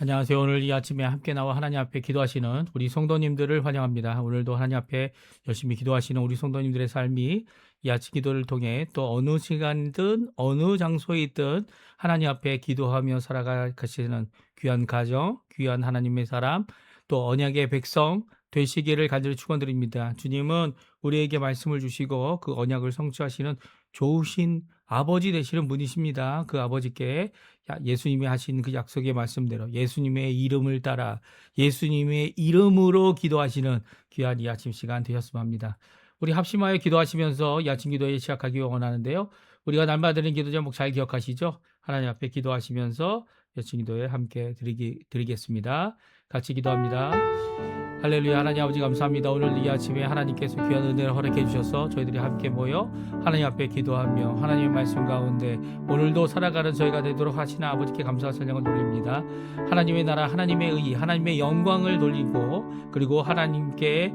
안녕하세요. 오늘 이 아침에 함께 나와 하나님 앞에 기도하시는 우리 성도님들을 환영합니다. 오늘도 하나님 앞에 열심히 기도하시는 우리 성도님들의 삶이 이 아침 기도를 통해 또 어느 시간이든 어느 장소에 있든 하나님 앞에 기도하며 살아가시는 귀한 가정, 귀한 하나님의 사람, 또 언약의 백성 되시기를 간절히 축원드립니다. 주님은 우리에게 말씀을 주시고 그 언약을 성취하시는 좋으신 아버지 되시는 분이십니다. 그 아버지께 예수님이 하신 그 약속의 말씀대로 예수님의 이름을 따라 예수님의 이름으로 기도하시는 귀한 이 아침 시간 되셨으면 합니다. 우리 합심하여 기도하시면서 이 아침 기도에 시작하기 원하는데요. 우리가 날마다 드리는 기도 제목 잘 기억하시죠? 하나님 앞에 기도하시면서 아침 기도에 함께 드리겠습니다. 같이 기도합니다. 할렐루야. 하나님 아버지 감사합니다. 오늘 이 아침에 하나님께서 귀한 은혜를 허락해 주셔서 저희들이 함께 모여 하나님 앞에 기도하며 하나님의 말씀 가운데 오늘도 살아가는 저희가 되도록 하시는 아버지께 감사와 찬양을 돌립니다. 하나님의 나라, 하나님의 의, 하나님의 영광을 돌리고 그리고 하나님께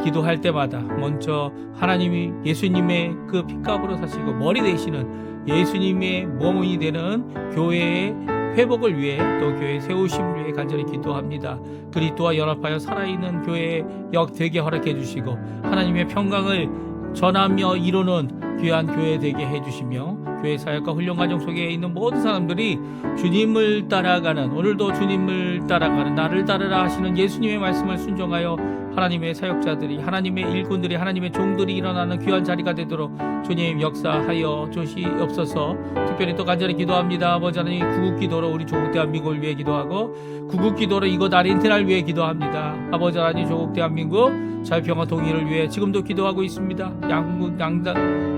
기도할 때마다 먼저 하나님이 예수님의 그 핏값으로 사시고 머리 되시는 예수님의 몸이 되는 교회의 회복을 위해 또 교회 세우심을 위해 간절히 기도합니다. 그리스도와 연합하여 살아있는 교회 역 되게 허락해 주시고 하나님의 평강을 전하며 이루는 귀한 교회 되게 해주시며 교회 사역과 훈련 과정 속에 있는 모든 사람들이 주님을 따라가는 오늘도 주님을 따라가는 나를 따르라 하시는 예수님의 말씀을 순종하여 하나님의 사역자들이 하나님의 일꾼들이 하나님의 종들이 일어나는 귀한 자리가 되도록 주님 역사하여 주시옵소서. 특별히 또 간절히 기도합니다. 아버지 하나님 구국기도로 우리 조국 대한민국을 위해 기도하고 구국기도로 이곳 아르헨티나를 위해 기도합니다. 아버지 하나님 조국 대한민국 자유평화 통일을 위해 지금도 기도하고 있습니다.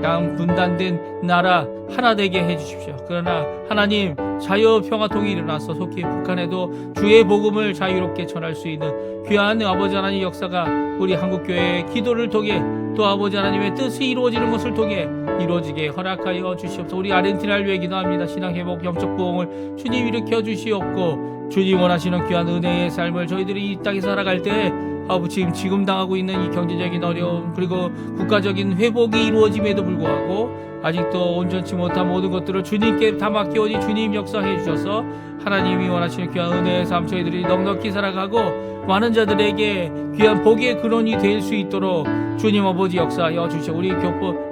양분단된 나라 하나 되게 해주십시오. 그러나 하나님 자유평화 통일이 일어나서 속히 북한에도 주의 복음을 자유롭게 전할 수 있는 귀한 아버지 하나님 역사가 우리 한국교회의 기도를 통해 또 아버지 하나님의 뜻이 이루어지는 것을 통해 이루어지게 허락하여 주시옵소서. 우리 아르헨티나를 위해 기도합니다. 신앙회복 영적 부흥을 주님 일으켜 주시옵고 주님 원하시는 귀한 은혜의 삶을 저희들이 이 땅에 살아갈 때 아버지 지금 당하고 있는 이 경제적인 어려움 그리고 국가적인 회복이 이루어짐에도 불구하고 아직도 온전치 못한 모든 것들을 주님께 다 맡겨오니 주님 역사해 주셔서 하나님이 원하시는 귀한 은혜의 삶 저희들이 넉넉히 살아가고 많은 자들에게 귀한 복의 근원이 될 수 있도록 주님 아버지 역사하여 주시오. 우리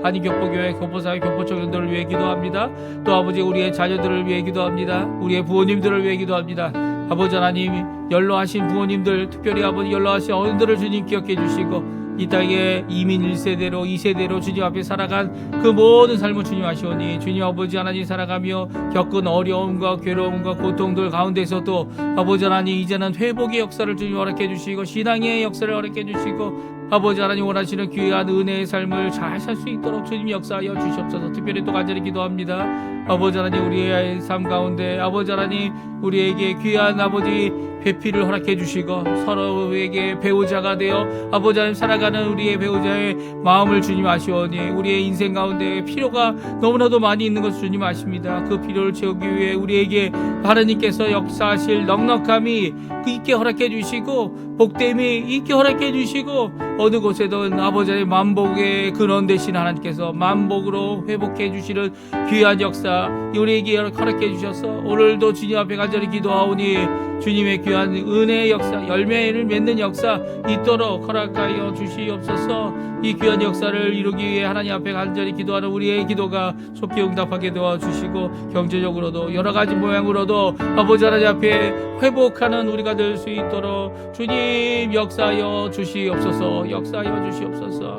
한인교포교회 교포사회 교포청년들을 위해 기도합니다. 또 아버지 우리의 자녀들을 위해 기도합니다. 우리의 부모님들을 위해 기도합니다. 아버지 하나님 연로하신 부모님들 특별히 아버지 연로하신 어른들을 주님 기억해 주시고 이 땅에 이민 1세대로 2세대로 주님 앞에 살아간 그 모든 삶을 주님 아시오니 주님 아버지 하나님 살아가며 겪은 어려움과 괴로움과 고통들 가운데서도 아버지 하나님 이제는 회복의 역사를 주님 허락해 주시고 신앙의 역사를 허락해 주시고 아버지 하나님 원하시는 귀한 은혜의 삶을 잘 살 수 있도록 주님 역사하여 주시옵소서. 특별히 또 간절히 기도합니다. 아버지 하나님 우리의 삶 가운데 아버지 하나님 우리에게 귀한 아버지 배필을 허락해 주시고 서로에게 배우자가 되어 아버지 하나님 살아가는 우리의 배우자의 마음을 주님 아시오니 우리의 인생 가운데 필요가 너무나도 많이 있는 것을 주님 아십니다. 그 필요를 채우기 위해 우리에게 하나님께서 역사하실 넉넉함이 있게 허락해 주시고 복됨이 있게 허락해 주시고 어느 곳에든 아버지 하나님 만복의 근원 되신 하나님께서 만복으로 회복해 주시는 귀한 역사 우리에게 허락해 주셔서 오늘도 주님 앞에 간절히 기도하오니 주님의 귀한 은혜의 역사 열매를 맺는 역사 있도록 허락하여 주시옵소서. 이 귀한 역사를 이루기 위해 하나님 앞에 간절히 기도하는 우리의 기도가 속히 응답하게 도와주시고 경제적으로도 여러 가지 모양으로도 아버지 하나님 앞에 회복하는 우리가 될 수 있도록 주님 역사하여 주시옵소서. 역사하여 주시옵소서.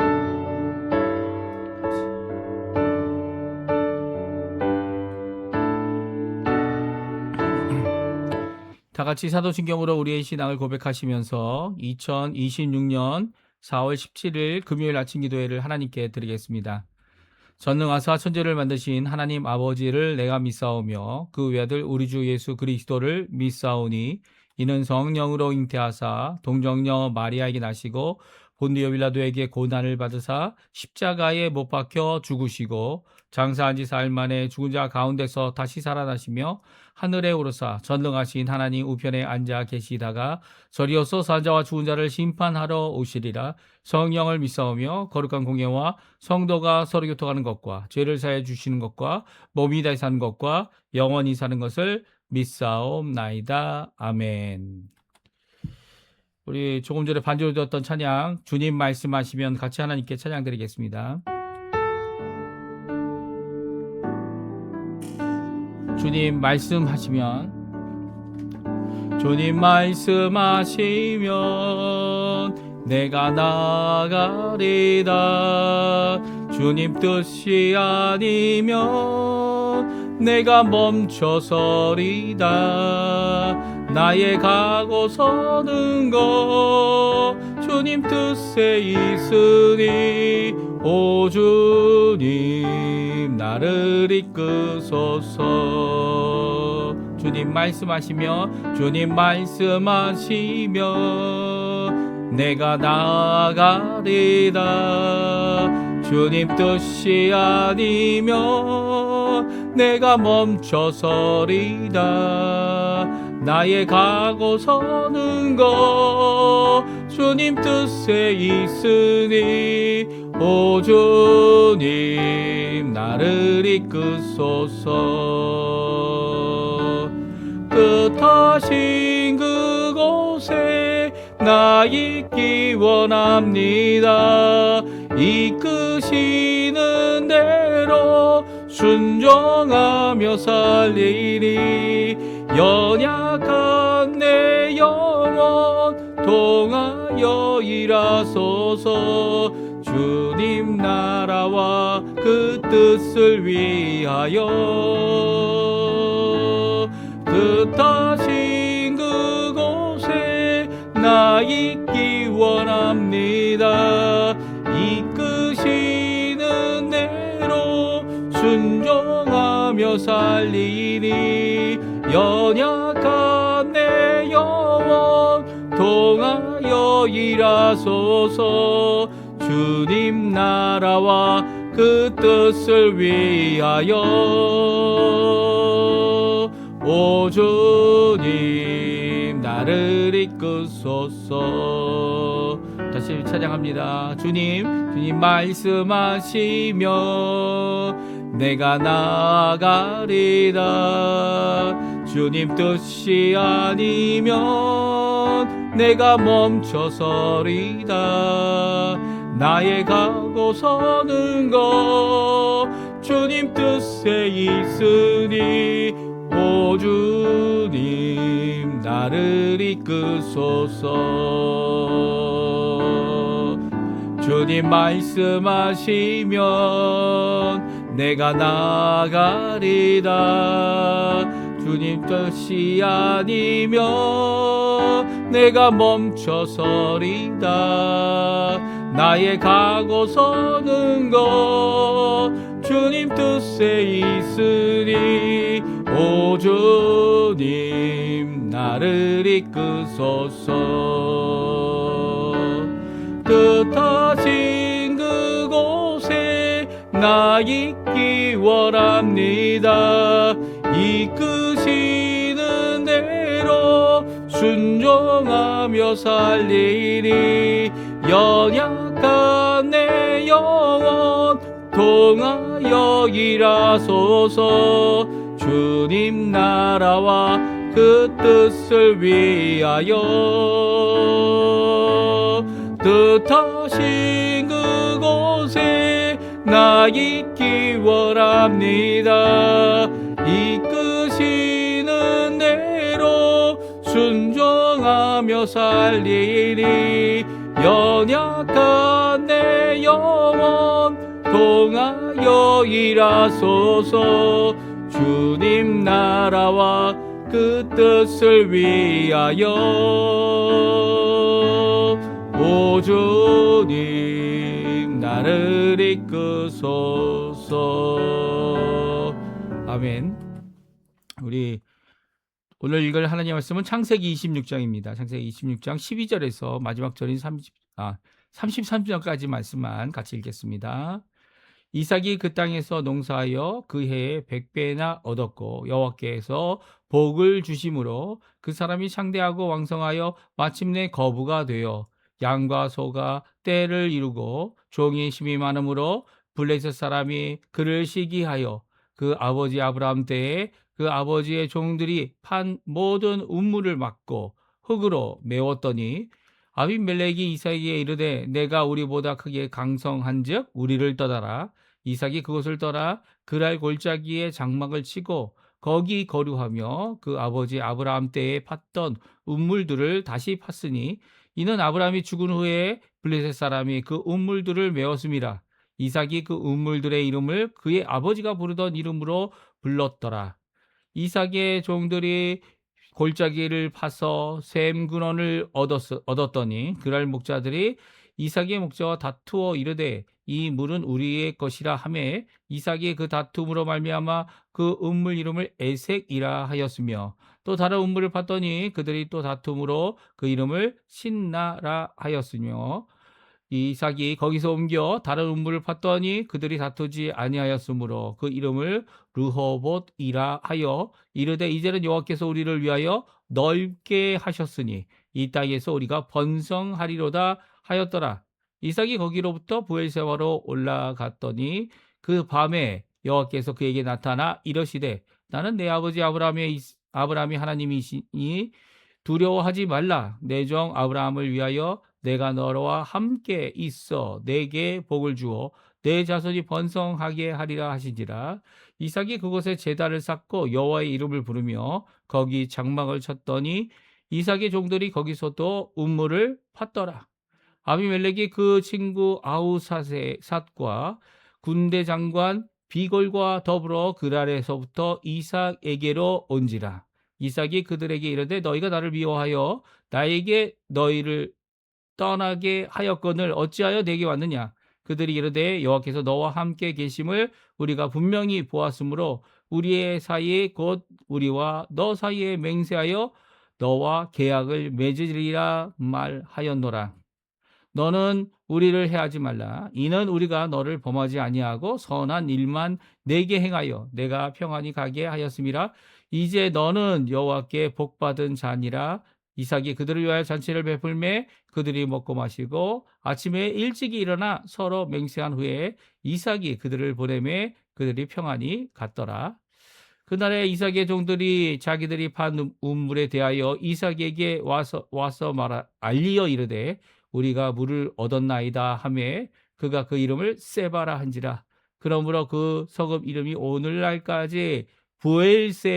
다 같이 사도신경으로 우리의 신앙을 고백하시면서 2026년 4월 17일 금요일 아침 기도회를 하나님께 드리겠습니다. 전능하사 천지를 만드신 하나님 아버지를 내가 믿사오며 그 외아들 우리 주 예수 그리스도를 믿사오니 이는 성령으로 잉태하사 동정녀 마리아에게 나시고 본디오 빌라도에게 고난을 받으사 십자가에 못 박혀 죽으시고 장사한 지 사흘 만에 죽은 자 가운데서 다시 살아나시며 하늘에 오르사 전능하신 하나님 우편에 앉아 계시다가 저리어서 산자와 죽은 자를 심판하러 오시리라. 성령을 믿사오며 거룩한 공예와 성도가 서로 교통하는 것과 죄를 사해 주시는 것과 몸이 다시 사는 것과 영원히 사는 것을 믿사옵나이다. 아멘. 우리 조금 전에 반주로 들었던 찬양, 주님 말씀하시면 같이 하나님께 찬양 드리겠습니다. 주님 말씀하시면, 주님 말씀하시면 내가 나아가리다. 주님 뜻이 아니면 내가 멈춰서리다. 나의 가고 서는 것 주님 뜻에 있으니 오 주님 나를 이끄소서. 주님 말씀하시며, 주님 말씀하시며 내가 나아가리다. 주님 뜻이 아니면 내가 멈춰서리다. 나의 가고 서는 것 주님 뜻에 있으니 오 주님 나를 이끄소서. 뜻하신 그곳에 나 있기 원합니다. 이끄시는 대로 순종하며 살리리. 연약한 내 영혼 통하여 일하소서. 주님 나라와 그 뜻을 위하여 뜻하신 그곳에 나 있기 원합니다. 이끄시는 대로 순종하며 살리니. 연약한 내 영혼 통하여 일하소서. 주님 나라와 그 뜻을 위하여 오 주님 나를 이끄소서. 다시 찬양합니다. 주님 말씀하시며 내가 나아가리다. 주님 뜻이 아니면 내가 멈춰서리다. 나의 가고 서는 것 주님 뜻에 있으니 오 주님 나를 이끄소서. 주님 말씀하시면 내가 나아가리다. 주님 뜻이 아니면 내가 멈춰서리다. 나의 가고 서는 것 주님 뜻에 있으니 오 주님 나를 이끄소서. 뜻하신 그곳에 나 있기 원합니다. 이끄시는 대로 순종하며 살리리. 연약한 내 영혼 통하여 일하소서. 주님 나라와 그 뜻을 위하여 뜻하신 그곳에 나 있기 원합니다. 이끄시는 대로 순종하며 살리리. 연약한 내 영혼 통하여 일하소서. 주님 나라와 그 뜻을 위하여 오 주님 나를 이끄소서. 아멘. 우리 오늘 읽을 하나님의 말씀은 창세기 26장입니다. 창세기 26장 12절에서 마지막 절인 33절까지 말씀만 같이 읽겠습니다. 이삭이 그 땅에서 농사하여 그 해에 100배나 얻었고 여호와께서 복을 주심으로 그 사람이 창대하고 왕성하여 마침내 거부가 되어 양과 소가 떼를 이루고 종이 힘이 많으므로 블레셋 사람이 그를 시기하여 그 아버지 아브라함 때에 그 아버지의 종들이 판 모든 운물을 막고 흙으로 메웠더니 아비멜렉이 이삭에게 이르되 내가 우리보다 크게 강성한즉 우리를 떠나라. 이삭이 그곳을 떠나 그랄 골짜기에 장막을 치고 거기 거류하며 그 아버지 아브라함 때에 팠던 운물들을 다시 팠으니 이는 아브라함이 죽은 후에 블레셋 사람이 그 운물들을 메웠음이라. 이삭이 그 운물들의 이름을 그의 아버지가 부르던 이름으로 불렀더라. 이삭의 종들이 골짜기를 파서 샘 근원을 얻었더니 그랄 목자들이 이삭의 목자와 다투어 이르되 이 물은 우리의 것이라 하매 이삭이 그 다툼으로 말미암아 그 음물 이름을 에색이라 하였으며 또 다른 음물을 팠더니 그들이 또 다툼으로 그 이름을 신나라 하였으며 이삭이 거기서 옮겨 다른 음물을 팠더니 그들이 다투지 아니하였으므로 그 이름을 르호봇이라 하여 이르되 이제는 여호와께서 우리를 위하여 넓게 하셨으니 이 땅에서 우리가 번성하리로다 하였더라. 이삭이 거기로부터 부엘세바로 올라갔더니 그 밤에 여호와께서 그에게 나타나 이러시되 나는 내 아버지 아브라함이 하나님이시니 두려워하지 말라. 내 종 아브라함을 위하여 내가 너와 함께 있어 내게 복을 주어 내 자손이 번성하게 하리라 하시니라. 이삭이 그곳에 제단을 쌓고 여호와의 이름을 부르며 거기 장막을 쳤더니 이삭의 종들이 거기서도 운물을 팠더라. 아비멜렉이 그 친구 아우삿과 군대 장관 비골과 더불어 그랄에서부터 이삭에게로 온지라. 이삭이 그들에게 이르되 너희가 나를 미워하여 나에게 너희를 떠나게 하였거늘 어찌하여 내게 왔느냐. 그들이 이르되 여호와께서 너와 함께 계심을 우리가 분명히 보았으므로 우리의 사이에 곧 우리와 너 사이에 맹세하여 너와 계약을 맺으리라 말하였노라. 너는 우리를 해하지 말라. 이는 우리가 너를 범하지 아니하고 선한 일만 내게 행하여 내가 평안히 가게 하였음이라. 이제 너는 여호와께 복받은 자니라. 이삭이 그들을 위하여 잔치를 베풀매 그들이 먹고 마시고 아침에 일찍이 일어나 서로 맹세한 후에 이삭이 그들을 보내매 그들이 평안히 갔더라. 그날에 이삭의 종들이 자기들이 판 우물에 대하여 이삭에게 와서 알리어 이르되 우리가 물을 얻었나이다 하매 그가 그 이름을 세바라 한지라. 그러므로 그 성읍 이름이 오늘날까지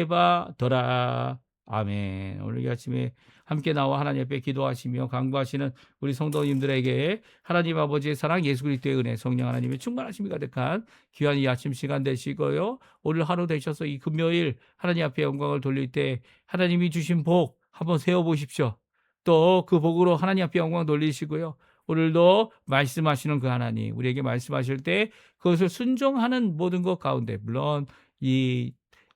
부엘세바더라. 아멘. 오늘 이 아침에 함께 나와 하나님 앞에 기도하시며 강구하시는 우리 성도님들에게 하나님 아버지의 사랑, 예수 그리스도의 은혜, 성령 하나님의 충만하심이 가득한 귀한 이 아침 시간 되시고요. 오늘 하루 되셔서 이 금요일 하나님 앞에 영광을 돌릴 때 하나님이 주신 복 한번 세워보십시오. 또 그 복으로 하나님 앞에 영광 돌리시고요. 오늘도 말씀하시는 그 하나님, 우리에게 말씀하실 때 그것을 순종하는 모든 것 가운데, 물론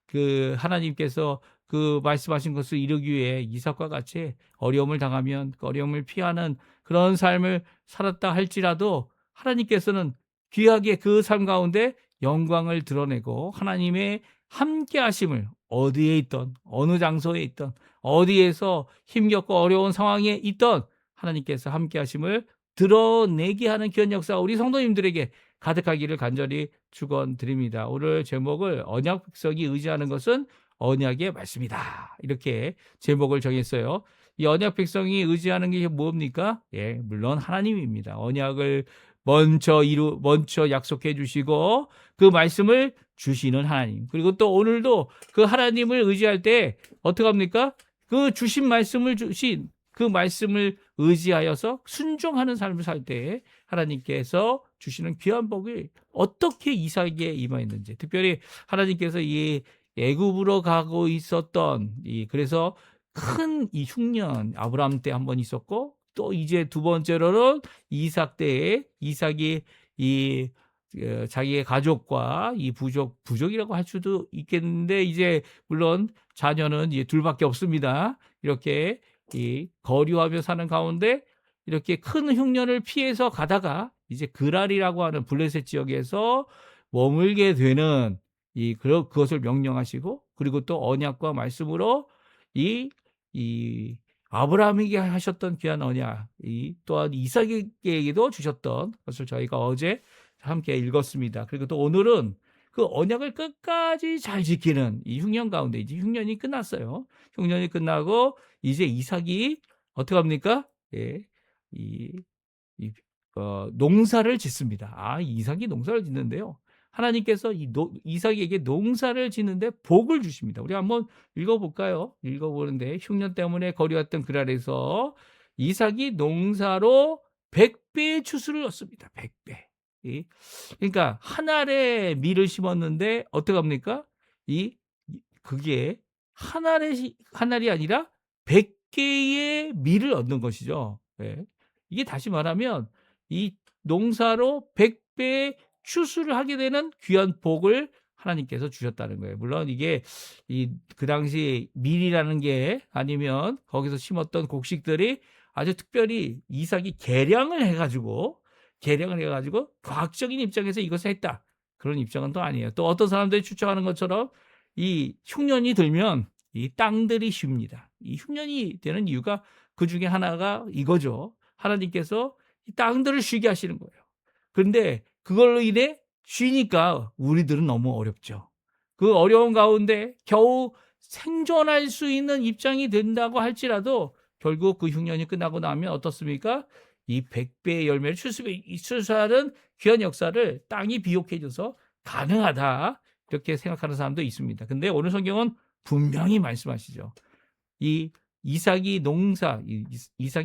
그 하나님께서 그 말씀하신 것을 이루기 위해 이삭과 같이 어려움을 당하면 그 어려움을 피하는 그런 삶을 살았다 할지라도 하나님께서는 귀하게 그 삶 가운데 영광을 드러내고 하나님의 함께 하심을 어디에 있던 어느 장소에 있던 어디에서 힘겹고 어려운 상황에 있던 하나님께서 함께 하심을 드러내게 하는 귀한 역사 우리 성도님들에게 가득하기를 간절히 축원드립니다. 오늘 제목을 언약 백성이 의지하는 것은 언약의 말씀이다. 이렇게 제목을 정했어요. 이 언약 백성이 의지하는 게 뭡니까? 예, 물론 하나님입니다. 언약을 먼저 약속해 주시고 그 말씀을 주시는 하나님. 그리고 또 오늘도 그 하나님을 의지할 때 어떻게 합니까? 그 주신 말씀을 주신 그 말씀을 의지하여서 순종하는 삶을 살 때 하나님께서 주시는 귀한 복을 어떻게 이삭에게 임하였는지, 특별히 하나님께서 이 애굽으로 가고 있었던 그래서 큰 이 흉년 아브라함 때 한 번 있었고 또 이제 두 번째로는 이삭 때에 이삭이 자기의 가족과 이 부족이라고 할 수도 있겠는데 이제 물론 자녀는 이제 둘밖에 없습니다. 이렇게 거류하며 사는 가운데 이렇게 큰 흉년을 피해서 가다가 이제 그랄이라고 하는 블레셋 지역에서 머물게 되는 그것을 명령하시고 그리고 또 언약과 말씀으로 이 아브라함에게 하셨던 귀한 언약, 또한 이삭에게도 주셨던 것을 저희가 어제 함께 읽었습니다. 그리고 또 오늘은 그 언약을 끝까지 잘 지키는 이 흉년 가운데 이제 흉년이 끝났어요. 흉년이 끝나고 이제 이삭이 어떻게 합니까? 예. 이 이 농사를 짓습니다. 이삭이 농사를 짓는데요. 하나님께서 이삭에게 농사를 짓는데 복을 주십니다. 우리 한번 읽어볼까요? 읽어보는데 흉년 때문에 거리왔던 그랄에서 이삭이 농사로 100배의 추수를 얻습니다. 100배. 그러니까 한 알에 밀을 심었는데 어떻게 합니까? 그게 한 알이 아니라 100개의 밀을 얻는 것이죠. 예. 이게 다시 말하면 이 농사로 100배의 추수를 하게 되는 귀한 복을 하나님께서 주셨다는 거예요. 물론 이게 그 당시 밀이라는 게 아니면 거기서 심었던 곡식들이 아주 특별히 이삭이 개량을 해가지고 과학적인 입장에서 이것을 했다. 그런 입장은 또 아니에요. 또 어떤 사람들이 추측하는 것처럼 이 흉년이 들면 이 땅들이 쉽니다. 이 흉년이 되는 이유가 그 중에 하나가 이거죠. 하나님께서 이 땅들을 쉬게 하시는 거예요. 그런데 그걸로 인해 쉬니까 우리들은 너무 어렵죠. 그 어려운 가운데 겨우 생존할 수 있는 입장이 된다고 할지라도 결국 그 흉년이 끝나고 나면 어떻습니까? 이 100배의 열매를 출수하는 귀한 역사를 땅이 비옥해 줘서 가능하다. 이렇게 생각하는 사람도 있습니다. 근데 오늘 성경은 분명히 말씀하시죠. 이 이삭이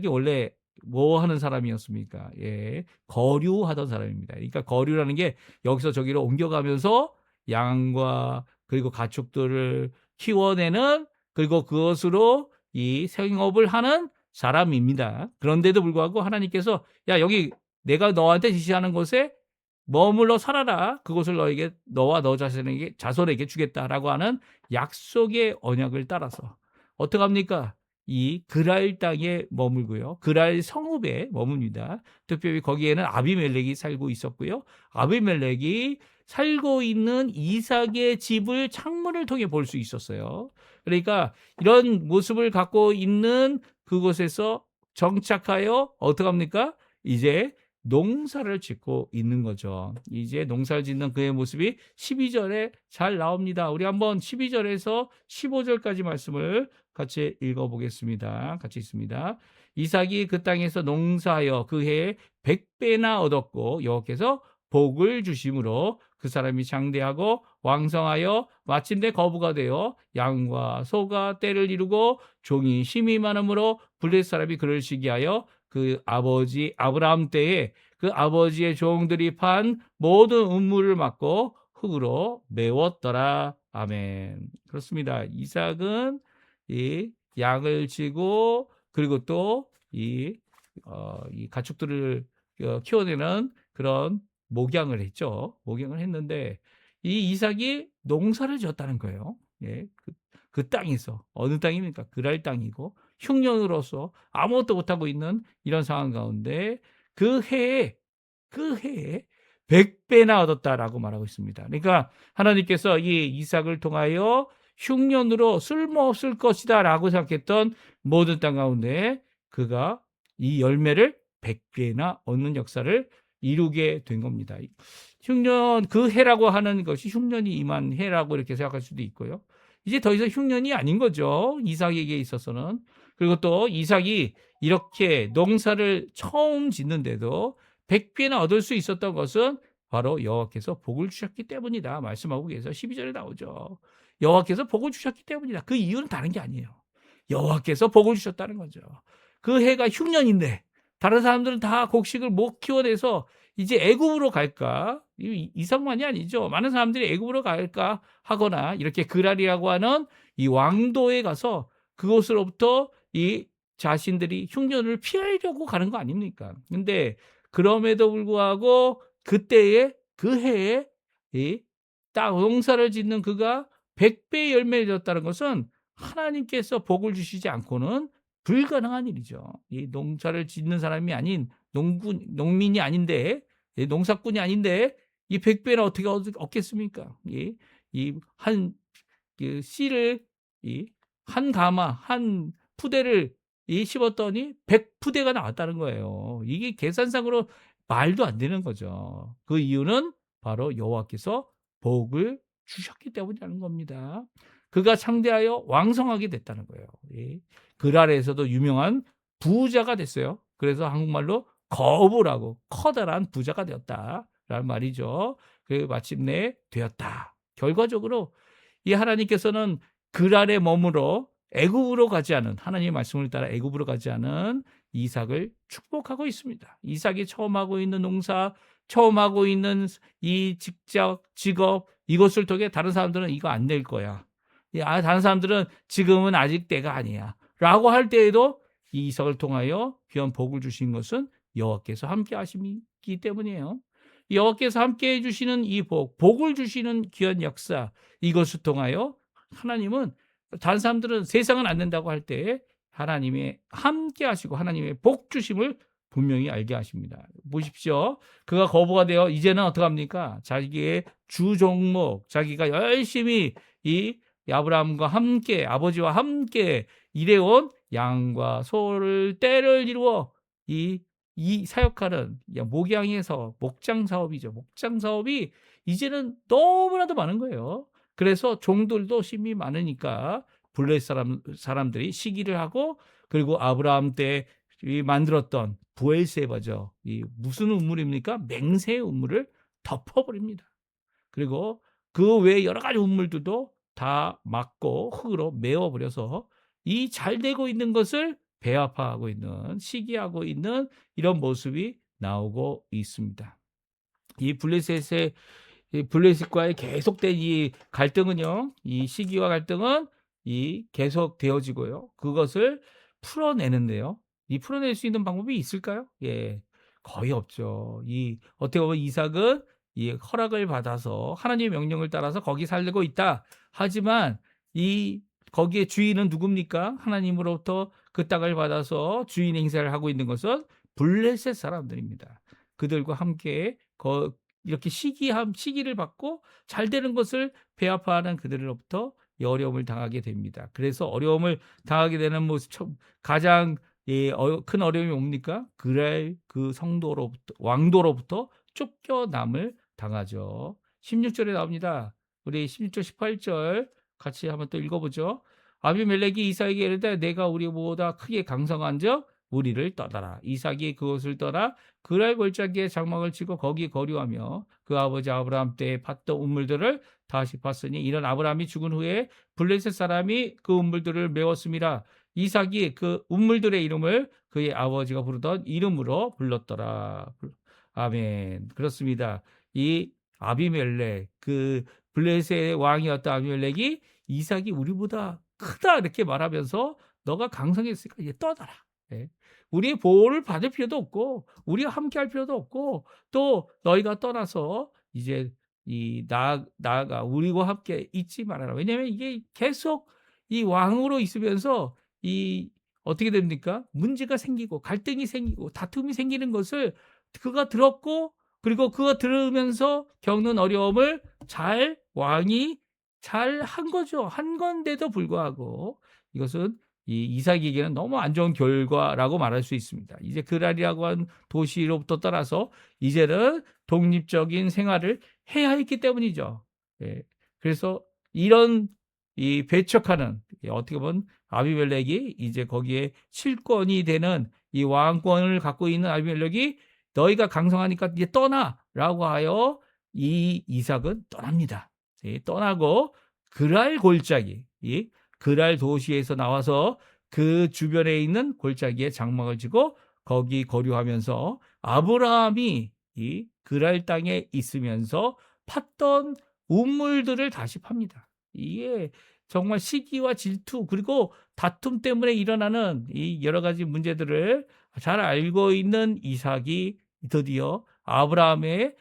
원래 뭐 하는 사람이었습니까? 예, 거류하던 사람입니다. 그러니까 거류라는 게 여기서 저기로 옮겨가면서 양과 그리고 가축들을 키워내는 그리고 그것으로 이 생업을 하는 사람입니다. 그런데도 불구하고 하나님께서 야 여기 내가 너한테 지시하는 곳에 머물러 살아라. 그것을 너와 너 자손에게 주겠다라고 하는 약속의 언약을 따라서 어떻게 합니까? 이 그랄 땅에 머물고요. 그랄 성읍에 머뭅니다. 특별히 거기에는 아비멜렉이 살고 있었고요. 아비멜렉이 살고 있는 이삭의 집을 창문을 통해 볼 수 있었어요. 그러니까 이런 모습을 갖고 있는 그곳에서 정착하여 어떻게 합니까? 이제 농사를 짓고 있는 거죠. 이제 농사를 짓는 그의 모습이 12절에 잘 나옵니다. 우리 한번 12절에서 15절까지 말씀을 같이 읽어보겠습니다. 같이 있습니다. 이삭이 그 땅에서 농사하여 그 해에 100배나 얻었고 여호와께서 복을 주심으로 그 사람이 장대하고 왕성하여 마침내 거부가 되어 양과 소가 떼를 이루고 종이 심이 많음으로 블레 사람이 그를 시기하여 그 아버지 아브라함 때에 그 아버지의 종들이 판 모든 음물을 맡고 흙으로 메웠더라. 아멘. 그렇습니다. 이삭은 이 양을 치고 그리고 또 이 가축들을 키워내는 그런 목양을 했죠. 목양을 했는데 이 이삭이 농사를 지었다는 거예요. 예, 그 땅에서 어느 땅입니까? 그랄 땅이고 흉년으로서 아무것도 못하고 있는 이런 상황 가운데 그 해에 100배나 얻었다라고 말하고 있습니다. 그러니까 하나님께서 이 이삭을 통하여 흉년으로 쓸모없을 것이다 라고 생각했던 모든 땅 가운데 그가 이 열매를 100배나 얻는 역사를 이루게 된 겁니다. 흉년 그 해라고 하는 것이 흉년이 임한 해라고 이렇게 생각할 수도 있고요. 이제 더 이상 흉년이 아닌 거죠. 이삭에게 있어서는. 그리고 또 이삭이 이렇게 농사를 처음 짓는데도 100배나 얻을 수 있었던 것은 바로 여호와께서 복을 주셨기 때문이다. 말씀하고 계셔서 12절에 나오죠. 여호와께서 복을 주셨기 때문이다. 그 이유는 다른 게 아니에요. 여호와께서 복을 주셨다는 거죠. 그 해가 흉년인데 다른 사람들은 다 곡식을 못 키워내서 이제 애굽으로 갈까? 이삭만이 아니죠. 많은 사람들이 애굽으로 갈까 하거나 이렇게 그랄이라고 하는 이 왕도에 가서 그곳으로부터 이 자신들이 흉년을 피하려고 가는 거 아닙니까? 근데 그럼에도 불구하고 그때에 그 해에 이 땅 농사를 짓는 그가 100배의 열매를 줬다는 것은 하나님께서 복을 주시지 않고는 불가능한 일이죠. 이 농사를 짓는 사람이 아닌 농민이 아닌데 농사꾼이 아닌데 이 100배는 어떻게 얻겠습니까? 이한 씨를 한 가마 한 푸대를 심었더니 100푸대가 나왔다는 거예요. 이게 계산상으로 말도 안 되는 거죠. 그 이유는 바로 여호와께서 복을 주셨기 때문이라는 겁니다. 그가 창대하여 왕성하게 됐다는 거예요. 예. 그랄에서도 유명한 부자가 됐어요. 그래서 한국말로 거부라고 커다란 부자가 되었다라는 말이죠. 그 마침내 되었다. 결과적으로 이 하나님께서는 그랄에 머물러 애굽으로 가지 않은, 하나님의 말씀을 따라 애굽으로 가지 않은 이삭을 축복하고 있습니다. 이삭이 처음 하고 있는 농사, 처음 하고 있는 이 직업, 이것을 통해 다른 사람들은 이거 안 될 거야. 다른 사람들은 지금은 아직 때가 아니야. 라고 할 때에도 이 이삭을 통하여 귀한 복을 주신 것은 여호와께서 함께 하시기 때문이에요. 여호와께서 함께 해주시는 이 복을 주시는 귀한 역사, 이것을 통하여 하나님은, 다른 사람들은 세상은 안 된다고 할 때 하나님의 함께 하시고 하나님의 복 주심을 분명히 알게 하십니다. 보십시오. 그가 거부가 되어 이제는 어떻게 합니까? 자기의 주 종목, 자기가 열심히 이 아브라함과 함께, 아버지와 함께 일해온 양과 소를 떼를 이루어 이 사역하는 목양에서 목장 사업이죠. 목장 사업이 이제는 너무나도 많은 거예요. 그래서 종들도 심이 많으니까 블레 사람들이 시기를 하고, 그리고 아브라함 때 만들었던 부엘세바죠. 이 무슨 우물입니까? 맹세의 우물을 덮어버립니다. 그리고 그 외에 여러 가지 우물들도 다 막고 흙으로 메워버려서 이 잘 되고 있는 것을 배합하고 있는, 시기하고 있는 이런 모습이 나오고 있습니다. 이 블레셋과의 계속된 이 갈등은요, 이 시기와 갈등은 이 계속 되어지고요. 그것을 풀어내는데요. 이 풀어낼 수 있는 방법이 있을까요? 예, 거의 없죠. 어떻게 보면 이삭은 이 허락을 받아서 하나님의 명령을 따라서 거기 살고 있다. 하지만 거기에 주인은 누굽니까? 하나님으로부터 그 땅을 받아서 주인 행세를 하고 있는 것은 블레셋 사람들입니다. 그들과 함께 이렇게 시기를 받고 잘 되는 것을 배합하는 그들로부터 어려움을 당하게 됩니다. 그래서 어려움을 당하게 되는 가장 큰 어려움이 뭡니까? 그 성도로부터, 왕도로부터 쫓겨남을 당하죠. 16절에 나옵니다. 우리 16절 18절 같이 한번 또 읽어보죠. 아비멜렉이 이삭에게 이르되 내가 우리보다 크게 강성한즉 우리를 떠나라. 이삭이 그곳을 떠나 그랄 골짜기에 장막을 치고 거기 거류하며 그 아버지 아브라함 때에 팠던 우물들을 다시 팠으니 이런 아브라함이 죽은 후에 블레셋 사람이 그 우물들을 메웠습니다. 이삭이 그 우물들의 이름을 그의 아버지가 부르던 이름으로 불렀더라. 아멘. 그렇습니다. 이 아비멜렉, 그 블레셋의 왕이었던 아비멜렉이 이삭이 우리보다 크다 이렇게 말하면서 너가 강성했으니까 이제 떠나라. 네. 우리의 보호를 받을 필요도 없고 우리가 함께 할 필요도 없고 또 너희가 떠나서 이제 나아가 우리와 함께 있지 말아라. 왜냐하면 이게 계속 이 왕으로 있으면서 어떻게 됩니까? 문제가 생기고 갈등이 생기고 다툼이 생기는 것을 그가 들었고, 그리고 그가 들으면서 겪는 어려움을 왕이 잘 한 거죠. 한 건데도 불구하고 이것은 이삭에게는 너무 안 좋은 결과라고 말할 수 있습니다. 이제 그랄이라고 한 도시로부터 떠나서 이제는 독립적인 생활을 해야 했기 때문이죠. 예. 그래서 이런 배척하는, 어떻게 보면 아비멜렉이 이제 거기에 실권이 되는 이 왕권을 갖고 있는 아비멜렉이 너희가 강성하니까 이제 떠나라고 하여 이 이삭은 떠납니다. 떠나고 그랄 골짜기, 그랄 도시에서 나와서 그 주변에 있는 골짜기에 장막을 지고 거기 거류하면서 아브라함이 이 그랄 땅에 있으면서 팠던 우물들을 다시 팝니다. 이게 정말 시기와 질투 그리고 다툼 때문에 일어나는 이 여러 가지 문제들을 잘 알고 있는 이삭이 드디어 아브라함의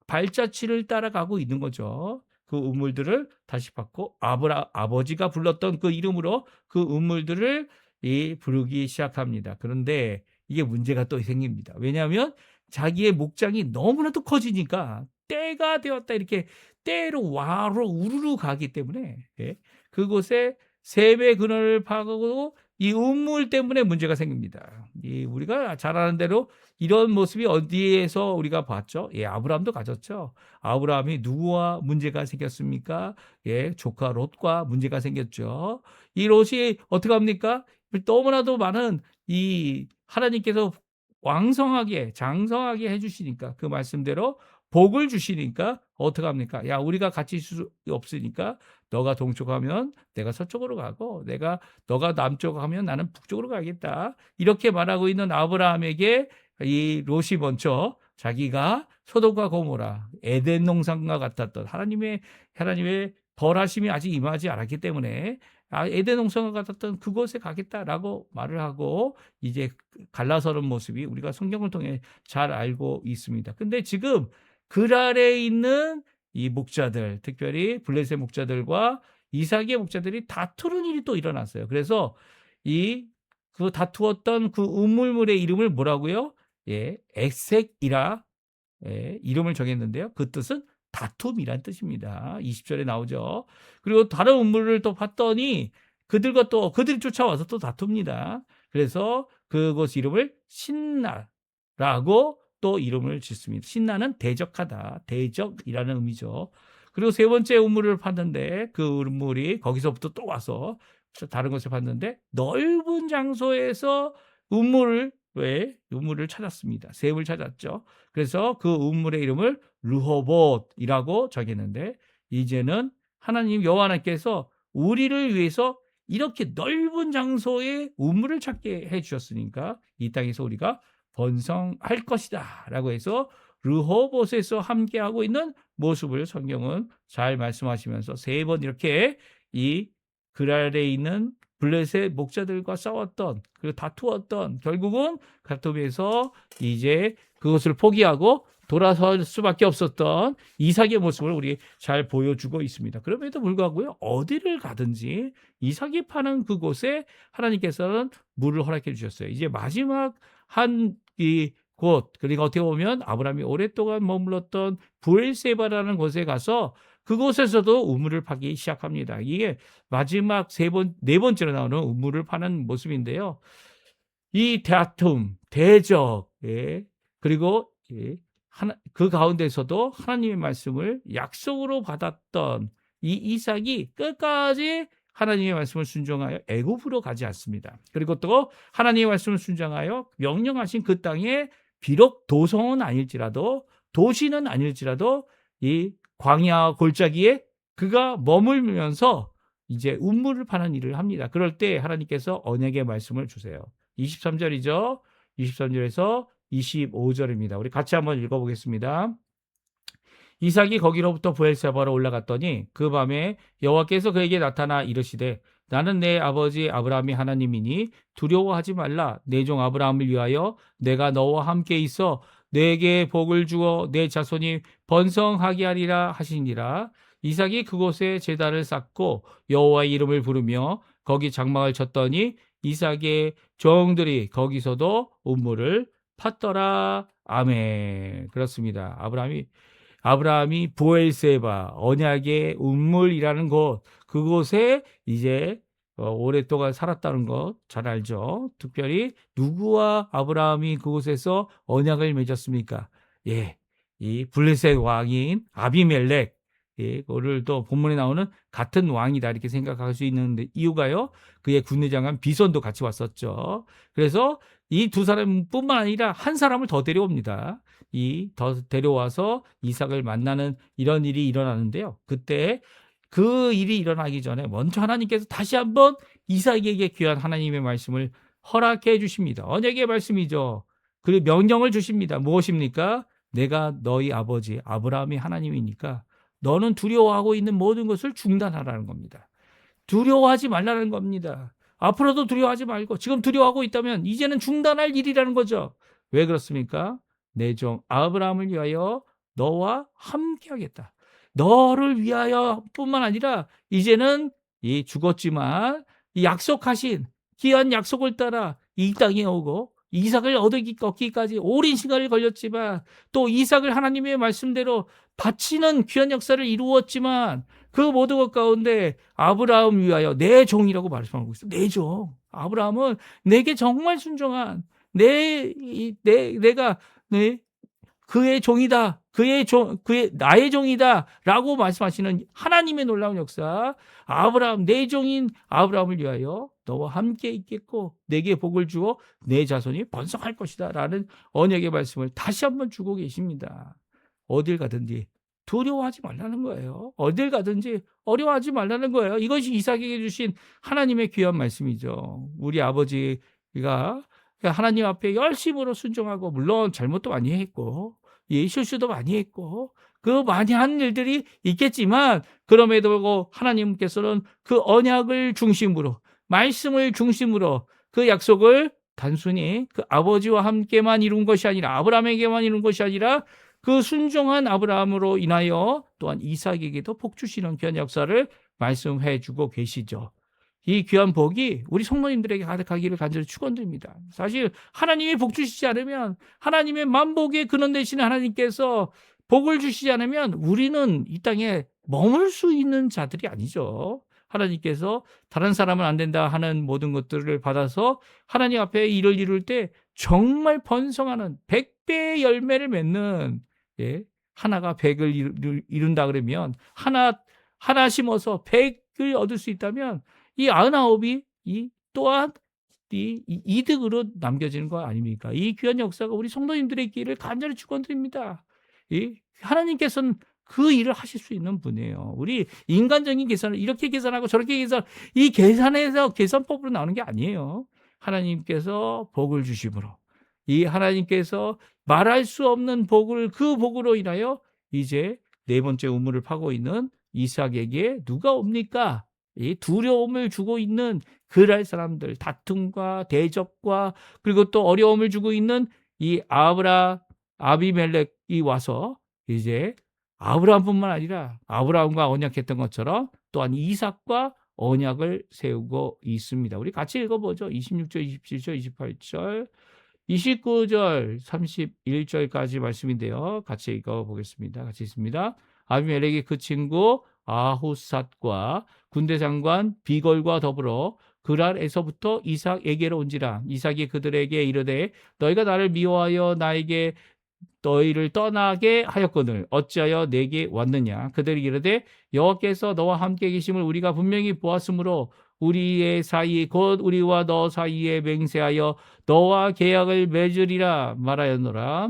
발자취를 따라가고 있는 거죠. 그 우물들을 다시 받고 아버지가 불렀던 그 이름으로 그 우물들을 부르기 시작합니다. 그런데 이게 문제가 또 생깁니다. 왜냐하면 자기의 목장이 너무나도 커지니까 때가 되었다 이렇게 때로 와로 우르르 가기 때문에 그곳에 셈의 근원을 파고 이 음물 때문에 문제가 생깁니다. 우리가 잘 아는 대로 이런 모습이 어디에서 우리가 봤죠? 아브라함도 가졌죠. 아브라함이 누구와 문제가 생겼습니까? 조카 롯과 문제가 생겼죠. 이 롯이 어떻게 합니까? 너무나도 많은 이 하나님께서 왕성하게 장성하게 해주시니까 그 말씀대로 복을 주시니까 어떻게 합니까? 야, 우리가 같이 있을 수 없으니까 너가 동쪽으로 가면 내가 서쪽으로 가고 너가 남쪽으로 가면 나는 북쪽으로 가겠다. 이렇게 말하고 있는 아브라함에게 이 롯이 먼저 자기가 소돔과 고모라 에덴 농산과 같았던 하나님의 벌하심이 아직 임하지 않았기 때문에 에덴 농산과 같았던 그곳에 가겠다라고 말을 하고 이제 갈라서는 모습이 우리가 성경을 통해 잘 알고 있습니다. 근데 지금 그랄에 있는 이 목자들, 특별히 블레셋 목자들과 이삭의 목자들이 다투는 일이 또 일어났어요. 그래서 그 다투었던 그 우물물의 이름을 뭐라고요? 에색이라 이름을 정했는데요. 그 뜻은 다툼이란 뜻입니다. 20절에 나오죠. 그리고 다른 우물을 또 봤더니 그들이 쫓아와서 또 다툽니다. 그래서 그곳 이름을 신나라고 또 이름을 짓습니다. 신나는 대적하다, 대적이라는 의미죠. 그리고 세 번째 우물을 봤는데 그 우물이 거기서부터 또 와서 다른 곳을 봤는데 넓은 장소에서 우물을 찾았습니다. 샘을 찾았죠. 그래서 그 우물의 이름을 르호봇이라고 정했는데 이제는 하나님 여호와께서 우리를 위해서 이렇게 넓은 장소에 우물을 찾게 해주셨으니까 이 땅에서 우리가 번성할 것이다 라고 해서 르호봇에서 함께하고 있는 모습을 성경은 잘 말씀하시면서 세 번 이렇게 이 그랄에 있는 블레셋 목자들과 싸웠던 그리고 다투었던 결국은 다툼에서 이제 그것을 포기하고 돌아설 수밖에 없었던 이삭의 모습을 우리 잘 보여주고 있습니다. 그럼에도 불구하고요 어디를 가든지 이삭이 파는 그곳에 하나님께서는 물을 허락해 주셨어요. 이제 마지막 한 이 곳 그러니까 어떻게 보면 아브라함이 오랫동안 머물렀던 브엘세바라는 곳에 가서 그곳에서도 우물을 파기 시작합니다. 이게 마지막 네 번째로 나오는 우물을 파는 모습인데요. 이 다툼, 대적, 그리고 그 가운데서도 하나님의 말씀을 약속으로 받았던 이 이삭이 끝까지 하나님의 말씀을 순종하여 애굽으로 가지 않습니다. 그리고 또 하나님의 말씀을 순종하여 명령하신 그 땅에 비록 도성은 아닐지라도 도시는 아닐지라도 이 광야 골짜기에 그가 머물면서 이제 우물을 파는 일을 합니다. 그럴 때 하나님께서 언약의 말씀을 주세요. 23절이죠. 23절에서 25절입니다. 우리 같이 한번 읽어보겠습니다. 이삭이 거기로부터 브엘세바로 올라갔더니 그 밤에 여호와께서 그에게 나타나 이르시되 나는 내 아버지 아브라함이 하나님이니 두려워하지 말라. 내 종 아브라함을 위하여 내가 너와 함께 있어 내게 복을 주어 내 자손이 번성하게 하리라 하시니라. 이삭이 그곳에 제단을 쌓고 여호와의 이름을 부르며 거기 장막을 쳤더니 이삭의 종들이 거기서도 우물을 팠더라. 아멘. 그렇습니다. 아브라함이 브엘세바 언약의 우물이라는 곳 그곳에 이제 오랫동안 살았다는 것 잘 알죠. 특별히 누구와 아브라함이 그곳에서 언약을 맺었습니까? 이 블레셋 왕인 아비멜렉 그거를 또 본문에 나오는 같은 왕이다 이렇게 생각할 수 있는 이유가요. 그의 군대장관 비손도 같이 왔었죠. 그래서 이 두 사람뿐만 아니라 한 사람을 더 데려옵니다. 더 데려와서 이삭을 만나는 이런 일이 일어나는데요. 그때 그 일이 일어나기 전에 먼저 하나님께서 다시 한번 이삭에게 귀한 하나님의 말씀을 허락해 주십니다. 언약의 말씀이죠. 그리고 명령을 주십니다. 무엇입니까? 내가 너희 아버지 아브라함이 하나님이니까 너는 두려워하고 있는 모든 것을 중단하라는 겁니다. 두려워하지 말라는 겁니다. 앞으로도 두려워하지 말고 지금 두려워하고 있다면 이제는 중단할 일이라는 거죠. 왜 그렇습니까? 내 종 아브라함을 위하여 너와 함께 하겠다. 너를 위하여 뿐만 아니라 이제는 죽었지만 이 약속하신 귀한 약속을 따라 이 땅에 오고 이삭을 얻기까지 오랜 시간을 걸렸지만 또 이삭을 하나님의 말씀대로 바치는 귀한 역사를 이루었지만 그 모든 것 가운데 아브라함을 위하여 내 종이라고 말씀하고 있어요. 내 종. 아브라함은 내게 정말 순종한 내가 네, 그의 종이다. 그의 나의 종이다라고 말씀하시는 하나님의 놀라운 역사. 아브라함 내 종인 아브라함을 위하여 너와 함께 있겠고 내게 복을 주어 내 자손이 번성할 것이다라는 언약의 말씀을 다시 한번 주고 계십니다. 어딜 가든지 두려워하지 말라는 거예요. 어딜 가든지 어려워하지 말라는 거예요. 이것이 이삭에게 주신 하나님의 귀한 말씀이죠. 우리 아버지가 하나님 앞에 열심으로 순종하고 물론 잘못도 많이 했고 실수도 많이 했고 그 많이 한 일들이 있겠지만 그럼에도 불구하고 하나님께서는 그 언약을 중심으로 말씀을 중심으로 그 약속을 단순히 그 아버지와 함께만 이룬 것이 아니라 아브라함에게만 이룬 것이 아니라 그 순종한 아브라함으로 인하여 또한 이삭에게도 복 주시는 귀한 역사를 말씀해 주고 계시죠. 이 귀한 복이 우리 성도님들에게 가득하기를 간절히 축원드립니다. 사실 하나님이 복 주시지 않으면 하나님의 만복의 근원 되시는 하나님께서 복을 주시지 않으면 우리는 이 땅에 머물 수 있는 자들이 아니죠. 하나님께서 다른 사람은 안 된다 하는 모든 것들을 받아서 하나님 앞에 일을 이룰 때 정말 번성하는 100배의 열매를 맺는 하나가 100을 이룬다 그러면 하나 심어서 100을 얻을 수 있다면 이 99이 또한 이득으로 남겨지는 거 아닙니까? 이 귀한 역사가 우리 성도님들의 길을 간절히 축원드립니다. 하나님께서는 그 일을 하실 수 있는 분이에요. 우리 인간적인 계산을 이렇게 계산하고 저렇게 이 계산에서 계산법으로 나오는 게 아니에요. 하나님께서 복을 주심으로 이 하나님께서 말할 수 없는 복을 그 복으로 인하여 이제 네 번째 우물을 파고 있는 이삭에게 누가 옵니까? 이 두려움을 주고 있는 그랄 사람들, 다툼과 대적과 그리고 또 어려움을 주고 있는 이 아비멜렉이 와서 이제 아브라함뿐만 아니라 아브라함과 언약했던 것처럼 또한 이삭과 언약을 세우고 있습니다. 우리 같이 읽어보죠. 26절, 27절, 28절, 29절, 31절까지 말씀인데요. 같이 읽어보겠습니다. 같이 있습니다. 아비멜렉이 그 친구 아후삿과 군대 장관 비걸과 더불어 그랄에서부터 이삭에게로 온지라. 이삭이 그들에게 이르되 너희가 나를 미워하여 나에게 너희를 떠나게 하였거늘 어찌하여 내게 왔느냐. 그들이 이르되 여호와께서 너와 함께 계심을 우리가 분명히 보았으므로 우리의 사이 곧 우리와 너 사이에 맹세하여 너와 계약을 맺으리라 말하였노라.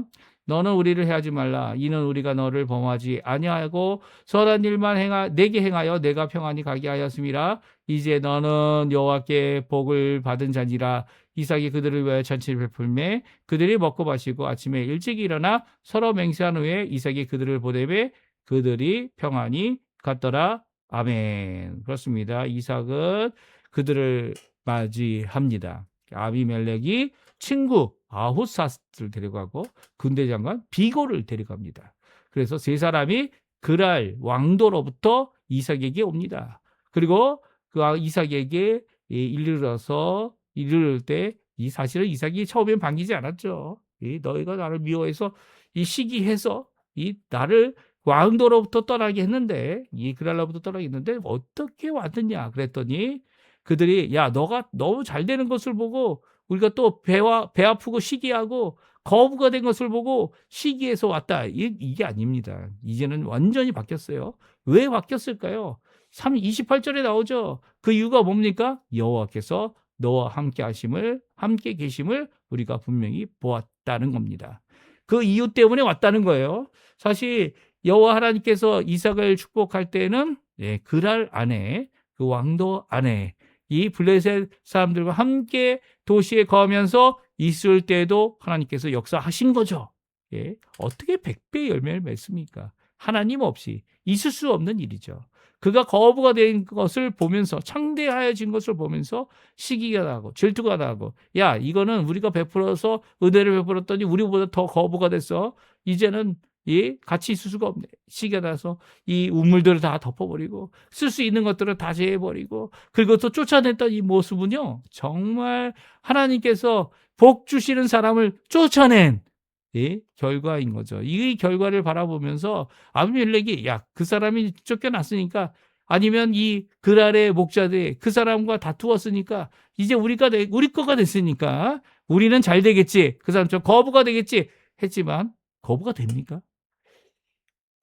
너는 우리를 해하지 말라. 이는 우리가 너를 범하지 아니하고 선한 일만 내게 행하여 내가 평안히 가게 하였음이라. 이제 너는 여호와께 복을 받은 자니라. 이삭이 그들을 위하여 잔치를 베풀매 그들이 먹고 마시고 아침에 일찍 일어나 서로 맹세한 후에 이삭이 그들을 보내매 그들이 평안히 갔더라. 아멘. 그렇습니다. 이삭은 그들을 맞이합니다. 아비멜렉이 친구 아후삿을 데려가고 군대 장관 비고를 데려갑니다. 그래서 세 사람이 그랄 왕도로부터 이삭에게 옵니다. 그리고 그 이삭에게 이르를 때 이 사실은 이삭이 처음엔 반기지 않았죠. 너희가 나를 미워해서 시기해서 나를 왕도로부터 떠나게 했는데 이 그랄로부터 떠나게 했는데 어떻게 왔느냐 그랬더니 그들이 야 너가 너무 잘 되는 것을 보고 우리가 또 배 아프고 시기하고 거부가 된 것을 보고 시기해서 왔다. 이게 아닙니다. 이제는 완전히 바뀌었어요. 왜 바뀌었을까요? 28절에 나오죠. 그 이유가 뭡니까? 여호와께서 너와 함께 계심을 우리가 분명히 보았다는 겁니다. 그 이유 때문에 왔다는 거예요. 사실 여호와 하나님께서 이삭을 축복할 때는 그랄 안에 그 왕도 안에 이 블레셋 사람들과 함께 도시에 거하면서 있을 때도 하나님께서 역사하신 거죠. 어떻게 100배의 열매를 맺습니까? 하나님 없이 있을 수 없는 일이죠. 그가 거부가 된 것을 보면서 창대하여진 것을 보면서 시기가 나고 질투가 나고 야 이거는 우리가 베풀어서 은혜를 베풀었더니 우리보다 더 거부가 됐어. 이제는 같이 있을 수가 없네. 시기가 나서 이 우물들을 다 덮어버리고 쓸 수 있는 것들을 다 제해버리고 그리고 또 쫓아냈던 이 모습은요. 정말 하나님께서 복 주시는 사람을 쫓아낸 결과인 거죠. 이 결과를 바라보면서 아비멜렉이 야, 그 사람이 쫓겨났으니까 아니면 이 그랄의 목자들이 그 사람과 다투었으니까 이제 우리 거가 됐으니까 우리는 잘 되겠지. 그 사람처럼 거부가 되겠지. 했지만 거부가 됩니까?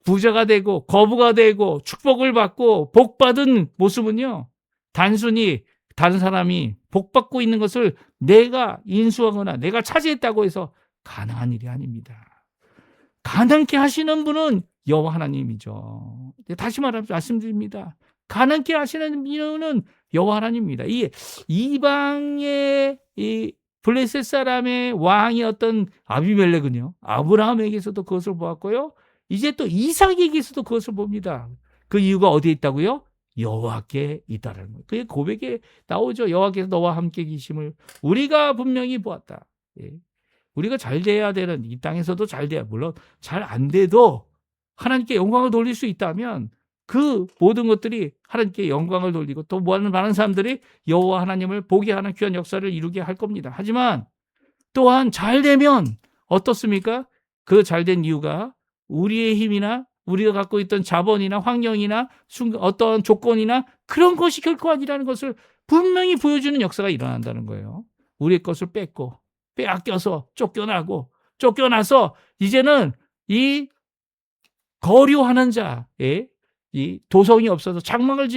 부자가 되고 거부가 되고 축복을 받고 복받은 모습은요. 단순히 다른 사람이 복받고 있는 것을 내가 인수하거나 내가 차지했다고 해서 가능한 일이 아닙니다. 가능케 하시는 분은 여호와 하나님이죠. 다시 말씀드립니다. 가능케 하시는 분은 여호와 하나님입니다. 이 이방의 이 블레셋 사람의 왕이었던 아비멜렉은요. 아브라함에게서도 그것을 보았고요. 이제 또 이삭에게서도 그것을 봅니다. 그 이유가 어디에 있다고요? 여호와께 있다라는 거예요. 그게 고백에 나오죠. 여호와께서 너와 함께 계심을 우리가 분명히 보았다. 예. 우리가 잘 돼야 되는 이 땅에서도 잘 돼야 물론 잘 안 돼도 하나님께 영광을 돌릴 수 있다면 그 모든 것들이 하나님께 영광을 돌리고 또 많은 사람들이 여호와 하나님을 보게 하는 귀한 역사를 이루게 할 겁니다. 하지만 또한 잘 되면 어떻습니까? 그 잘 된 이유가 우리의 힘이나 우리가 갖고 있던 자본이나 환경이나 어떤 조건이나 그런 것이 결코 아니라는 것을 분명히 보여주는 역사가 일어난다는 거예요. 우리의 것을 뺏고 빼앗겨서 쫓겨나서 이제는 이 거류하는 자의 이 도성이 없어서 장막을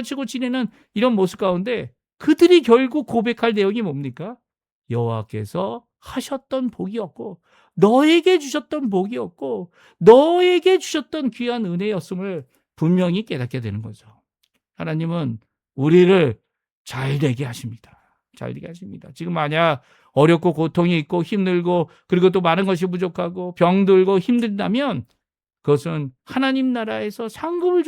치고 지내는 이런 모습 가운데 그들이 결국 고백할 내용이 뭡니까? 여호와께서 하셨던 복이었고 너에게 주셨던 복이었고 너에게 주셨던 귀한 은혜였음을 분명히 깨닫게 되는 거죠. 하나님은 우리를 잘되게 하십니다. 잘되게 하십니다. 지금 만약 어렵고 고통이 있고 힘들고 그리고 또 많은 것이 부족하고 병들고 힘든다면 그것은 하나님 나라에서 상급을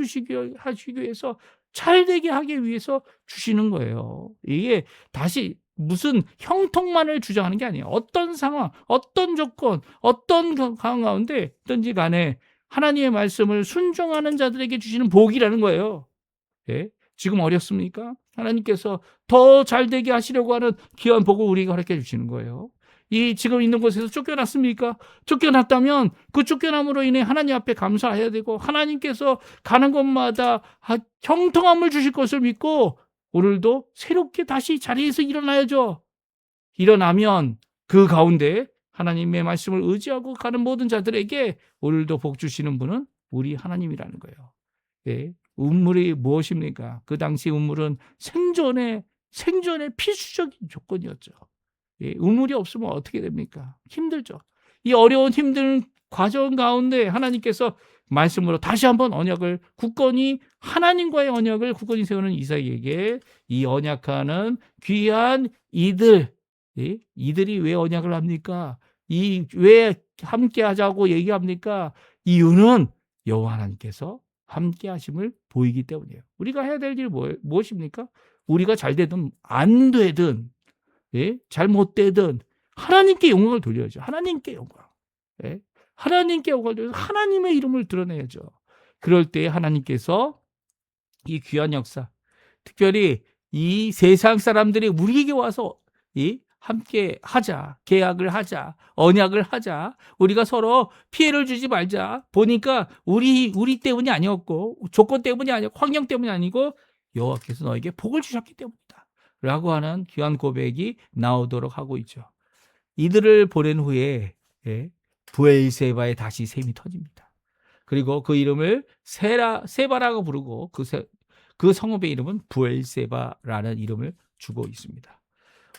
하시기 위해서 잘되게 하기 위해서 주시는 거예요. 이게 다시 무슨 형통만을 주장하는 게 아니에요. 어떤 상황, 어떤 조건, 어떤 상황 가운데 있든지 간에 하나님의 말씀을 순종하는 자들에게 주시는 복이라는 거예요. 예? 지금 어렵습니까? 하나님께서 더 잘되게 하시려고 하는 귀한 복을 우리에게 허락해 주시는 거예요. 이 지금 있는 곳에서 쫓겨났습니까? 쫓겨났다면 그 쫓겨남으로 인해 하나님 앞에 감사해야 되고 하나님께서 가는 곳마다 형통함을 주실 것을 믿고 오늘도 새롭게 다시 자리에서 일어나야죠. 일어나면 그 가운데 하나님의 말씀을 의지하고 가는 모든 자들에게 오늘도 복 주시는 분은 우리 하나님이라는 거예요. 예. 운물이 무엇입니까? 그 당시 운물은 생존의 필수적인 조건이었죠. 예, 우물이 없으면 어떻게 됩니까? 힘들죠. 이 어려운 힘든 과정 가운데 하나님께서 말씀으로 다시 한번 하나님과의 언약을 굳건히 세우는 이삭에게 이 언약하는 귀한 이들, 예? 이들이 왜 언약을 합니까? 왜 함께 하자고 얘기합니까? 이유는 여호와 하나님께서 함께 하심을 보이기 때문이에요. 우리가 해야 될 일이 무엇입니까? 우리가 잘 되든 안 되든 예? 잘못되든 하나님께 영광을 돌려야죠. 하나님께 영광. 예? 하나님께 영광을 돌려서 하나님의 이름을 드러내야죠. 그럴 때 하나님께서 이 귀한 역사, 특별히 이 세상 사람들이 우리에게 와서 함께 하자, 계약을 하자, 언약을 하자, 우리가 서로 피해를 주지 말자. 보니까 우리 때문이 아니었고 조건 때문이 아니고 환경 때문이 아니고 여호와께서 너에게 복을 주셨기 때문이다 라고 하는 귀한 고백이 나오도록 하고 있죠. 이들을 보낸 후에 브엘세바에 다시 셈이 터집니다. 그리고 그 이름을 세바라고 부르고 그 성읍의 이름은 브엘세바라는 이름을 주고 있습니다.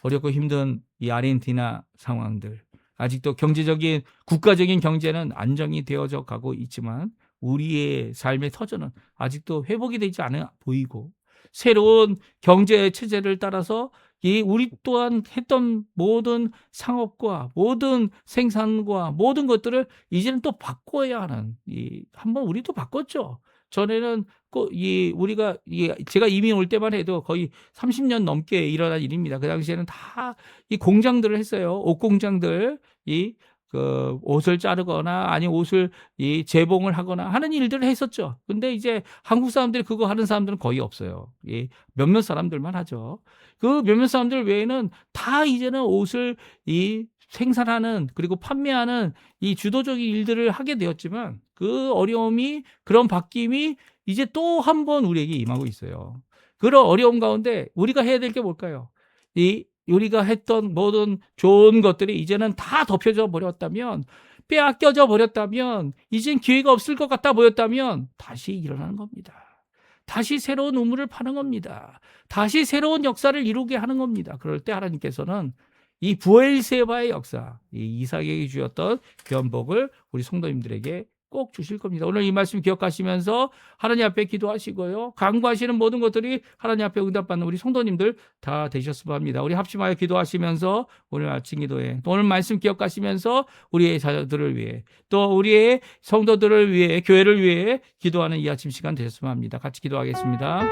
어렵고 힘든 이 아르헨티나 상황들, 아직도 국가적인 경제는 안정이 되어져 가고 있지만 우리의 삶의 터전은 아직도 회복이 되지 않아 보이고 새로운 경제 체제를 따라서 우리 또한 했던 모든 상업과 모든 생산과 모든 것들을 이제는 또 바꿔야 하는 한번 우리도 바꿨죠. 전에는 제가 이민 올 때만 해도 거의 30년 넘게 일어난 일입니다. 그 당시에는 다 이 공장들을 했어요. 옷 공장들, 그 옷을 자르거나 아니 옷을 재봉을 하거나 하는 일들을 했었죠. 근데 이제 한국 사람들이 그거 하는 사람들은 거의 없어요. 몇몇 사람들만 하죠. 그 몇몇 사람들 외에는 다 이제는 옷을 생산하는 그리고 판매하는 이 주도적인 일들을 하게 되었지만 그 어려움이, 그런 바뀜이 이제 또 한 번 우리에게 임하고 있어요. 그런 어려움 가운데 우리가 해야 될 게 뭘까요? 우리가 했던 모든 좋은 것들이 이제는 다 덮여져 버렸다면, 빼앗겨져 버렸다면, 이젠 기회가 없을 것 같다 보였다면 다시 일어나는 겁니다. 다시 새로운 우물을 파는 겁니다. 다시 새로운 역사를 이루게 하는 겁니다. 그럴 때 하나님께서는 이 부엘세바의 역사, 이 이삭에게 주었던 변복을 우리 성도님들에게 꼭 주실 겁니다. 오늘 이 말씀 기억하시면서 하나님 앞에 기도하시고요. 간구하시는 모든 것들이 하나님 앞에 응답받는 우리 성도님들 다 되셨으면 합니다. 우리 합심하여 기도하시면서 오늘 아침 기도에, 오늘 말씀 기억하시면서 우리의 자녀들을 위해, 또 우리의 성도들을 위해, 교회를 위해 기도하는 이 아침 시간 되셨으면 합니다. 같이 기도하겠습니다.